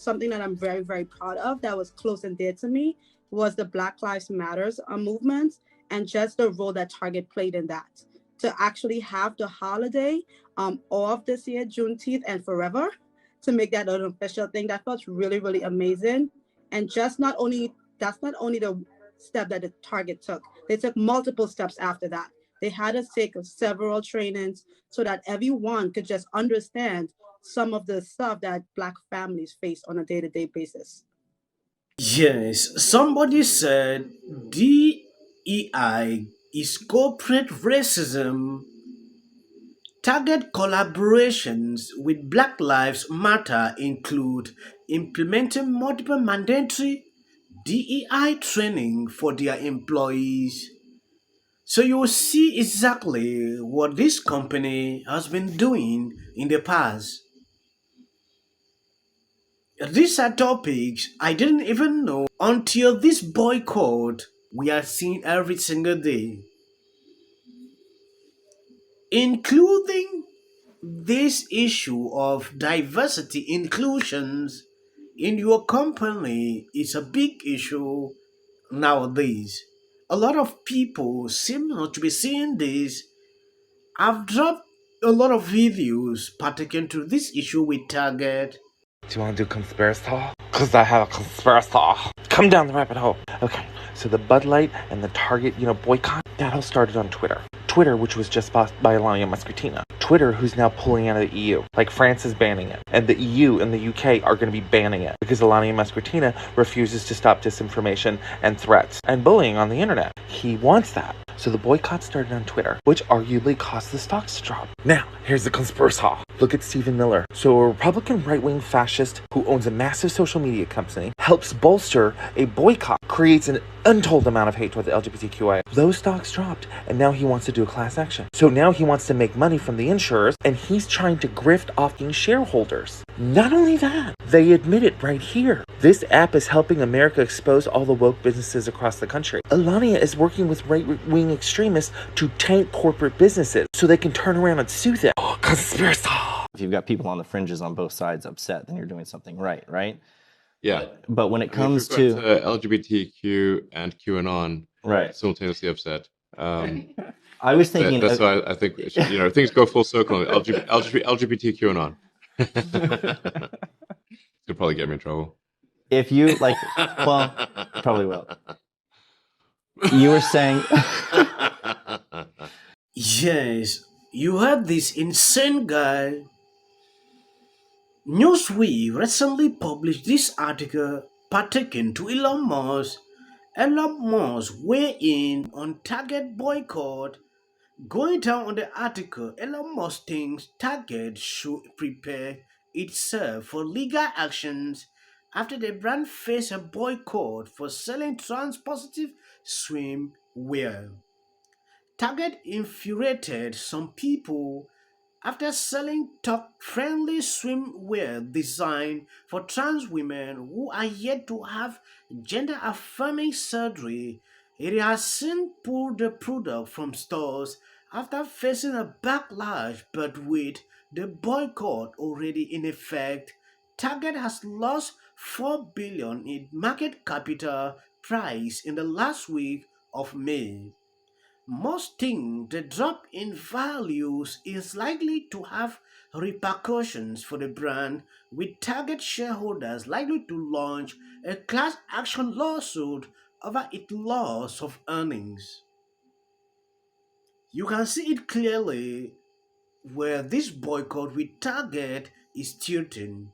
something that I'm very, very proud of that was close and dear to me was the Black Lives Matters movement and just the role that Target played in that. To actually have the holiday off this year, Juneteenth and forever, to make that an official thing, that felt really, really amazing. And just not only that's not only the step that the Target took, they took multiple steps after that. They had us take several trainings so that everyone could just understand some of the stuff that Black families face on a day-to-day basis. Yes, somebody said DEI is corporate racism. Target collaborations with Black Lives Matter include implementing multiple mandatory DEI training for their employees. So you will see exactly what this company has been doing in the past. These are topics I didn't even know until this boycott we are seeing every single day, including this issue of diversity inclusions in your company is a big issue nowadays. A lot of people seem not to be seeing this. I've dropped a lot of videos pertaining to this issue with Target. Do you want to do conspiracy? Because I have a conspiracy. Come down the rabbit hole. Okay, so the Bud Light and the Target, boycott, that all started on Twitter. Twitter, which was just bought by Alania Muscatina. Twitter, who's now pulling out of the EU. Like France is banning it. And the EU and the UK are going to be banning it because Alania Muscatina refuses to stop disinformation and threats and bullying on the internet. He wants that. So the boycott started on Twitter, which arguably caused the stocks to drop. Now, here's the conspiracy. Look at Stephen Miller. So a Republican right-wing fascist who owns a massive social media company helps bolster a boycott, creates an untold amount of hate toward the LGBTQI. Those stocks dropped, and now he wants to do a class action. So now he wants to make money from the insurers, and he's trying to grift off the shareholders. Not only that, they admit it right here. This app is helping America expose all the woke businesses across the country. Alania is working with right-wing extremists to tank corporate businesses so they can turn around and sue them. Conspiracy. If you've got people on the fringes on both sides upset, then you're doing something right, right? Yeah. But when it I mean, comes if you've to got LGBTQ and QAnon right, simultaneously upset, I was thinking that's why I think things go full circle. LGBT QAnon. Could probably get me in trouble. if you like, well, probably will. You were saying, Yes, you heard this insane guy. Newsweek recently published this article pertaining to Elon Musk. Elon Musk weigh in on Target boycott. Going down on the article, Elon Musk thinks Target should prepare itself for legal actions after the brand faced a boycott for selling trans-positive swimwear. Target infuriated some people after selling top-friendly swimwear designed for trans women who are yet to have gender-affirming surgery. It has since pulled the product from stores after facing a backlash, but with the boycott already in effect, Target has lost 4 billion in market capital price in the last week of May. Most think the drop in values is likely to have repercussions for the brand, with Target shareholders likely to launch a class action lawsuit over its loss of earnings. You can see it clearly where this boycott with Target is tilting.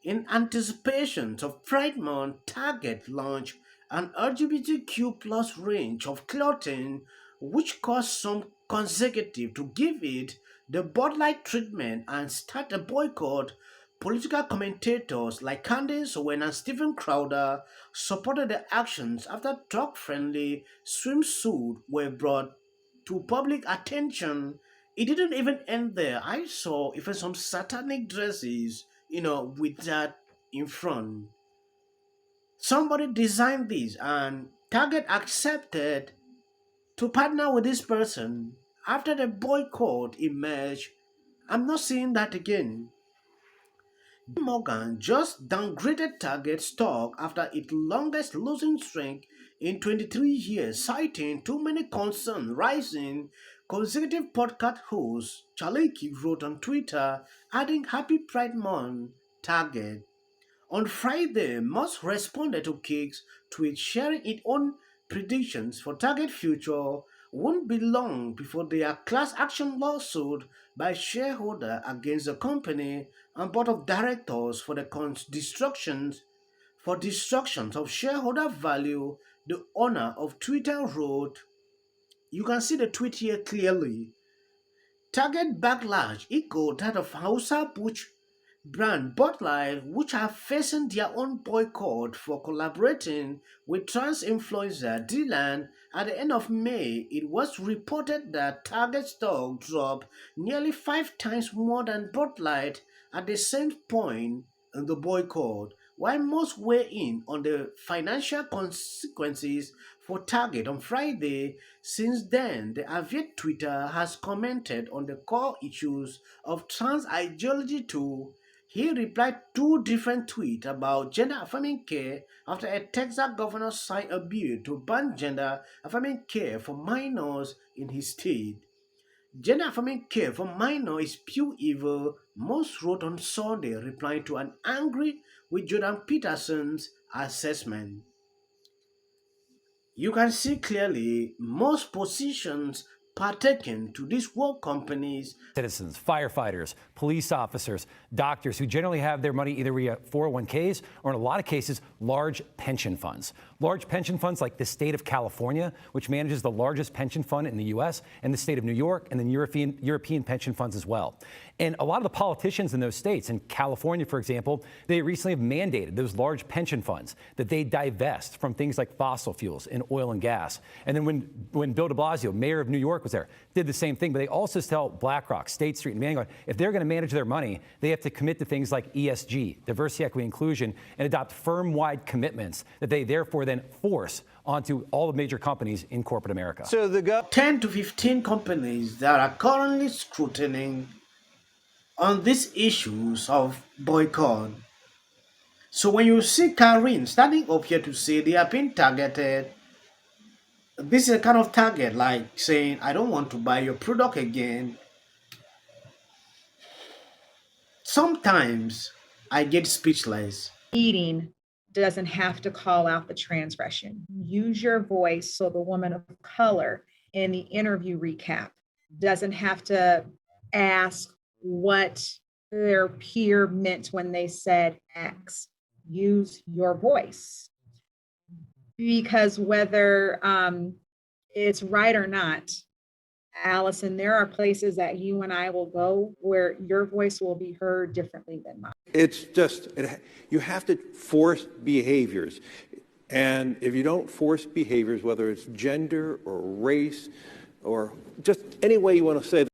In anticipation of Pride Month, Target launched an LGBTQ plus range of clothing which caused some consecutive to give it the Bud Light treatment and start a boycott. Political commentators like Candace Owen and Stephen Crowder supported the actions after dog-friendly swimsuits were brought to public attention. It didn't even end there. I saw even some satanic dresses, with that in front. Somebody designed this and Target accepted to partner with this person. After the boycott emerged, I'm not seeing that again. Morgan just downgraded Target stock after its longest losing streak in 23 years, citing too many concerns rising. Consecutive podcast host Chaliki wrote on Twitter, adding Happy Pride Month, Target. On Friday, Musk responded to Kick's tweet sharing its own predictions for Target future. Won't be long before their class action lawsuit by shareholder against the company and board of directors for the destructions of shareholder value. The owner of Twitter wrote, you can see the tweet here clearly. Target backlash echoed that of Hausa Butch brand Bud Light, which are facing their own boycott for collaborating with trans influencer Dylan. At the end of May, it was reported that Target stock dropped nearly 5 times more than Bud Light at the same point in the boycott. While most weigh in on the financial consequences for Target on Friday, since then, the Aviate Twitter has commented on the core issues of trans ideology too. He replied two different tweets about gender affirming care after a Texas governor signed a bill to ban gender affirming care for minors in his state. Gender affirming care for minors is pure evil, Moss wrote on Sunday, replying to an angry with Jordan Peterson's assessment. You can see clearly most positions partaken to these world companies. Citizens, firefighters, police officers, doctors who generally have their money either via 401ks or in a lot of cases, large pension funds. Large pension funds like the state of California, which manages the largest pension fund in the U.S., and the state of New York, and then European pension funds as well. And a lot of the politicians in those states, in California, for example, they recently have mandated those large pension funds that they divest from things like fossil fuels and oil and gas. And then when Bill de Blasio, mayor of New York, was there, did the same thing. But they also tell BlackRock, State Street, and Vanguard, if they're going to manage their money, they have to commit to things like ESG, diversity, equity, inclusion, and adopt firm-wide commitments that they therefore then force onto all the major companies in corporate America. So 10 to 15 companies that are currently scrutinizing on these issues of boycott. So when you see Karine standing up here to say they are being targeted, this is a kind of target like saying, I don't want to buy your product again. Sometimes I get speechless. Eating doesn't have to call out the transgression. Use your voice so the woman of color in the interview recap doesn't have to ask what their peer meant when they said X. Use your voice. Because whether it's right or not, Allison, there are places that you and I will go where your voice will be heard differently than mine. It's just, you have to force behaviors. And if you don't force behaviors, whether it's gender or race or just any way you want to say